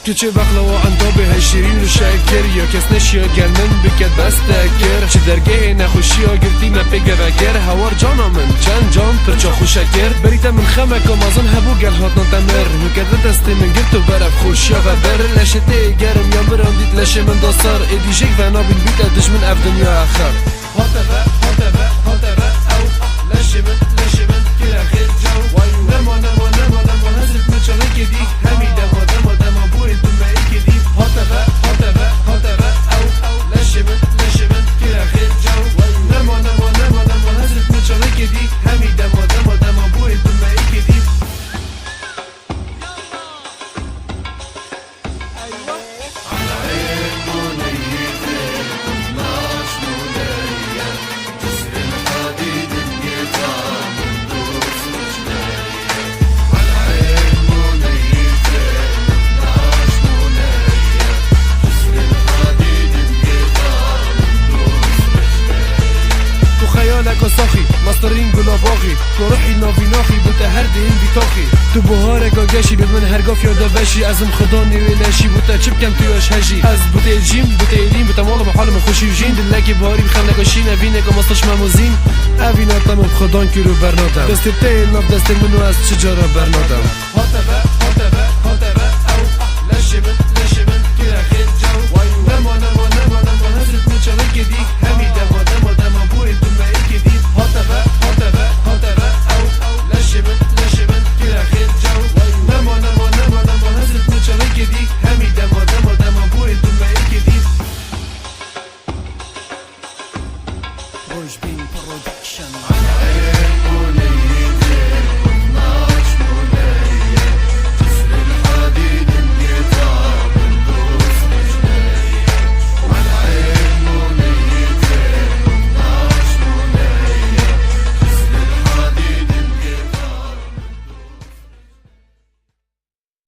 كچه بقلوا اندابه هشیرین و شکر یا کس نشیا گلمن بکد بستکر چه درگه نخوشی ها گرتی مپگه وگر هوار جانا من چند جان پرچا خوشکر بریتا من خمه کمازن هبو گل هاتنا تمر نکد دستی من گرت و برف خوشیا و بر لشته گرم یا براندید لشه من داستار ایدیشک و نابین بیت دشمن اف دنیا آخر هاتبه هاتبه هاتبه او لشه من کلا خیر جو نما نما نما نما هزت مچاله کدی همی دما دما دما بوی دمه کدی هاتبه هاتبه هاتبه او لشه من کلا خیر جو نما نما نما نما هزت مچاله کدی همی دما دما دما بوی دمه کدی ساخی مسترین گلاباغی تو روحی نافی بوده هر دین بیتاخی تو بهار گاگشی به من هرگاف یاده بشی ازم خدا نیویلشی بوده چپ کم تویاش هجی از بوده جیم بوده ایلیم بوده مالا بحال من خوشی و جین دلکی بهاری بخم نگاشی نوینه که مستش مموزین اوینا تمام خدان که رو برنادم دست تیل ناف دست منو از چجارا برنادم هاتبه هاتبه هاتبه او لشه من که خیر جو نما نما نما نما هزت میچاله کدی همی دما دما دما بوی دمه کدی هاتبه هاتبه هاتبه او لشه من که خیر جو نما نما نما نما هزت میچاله کدی همی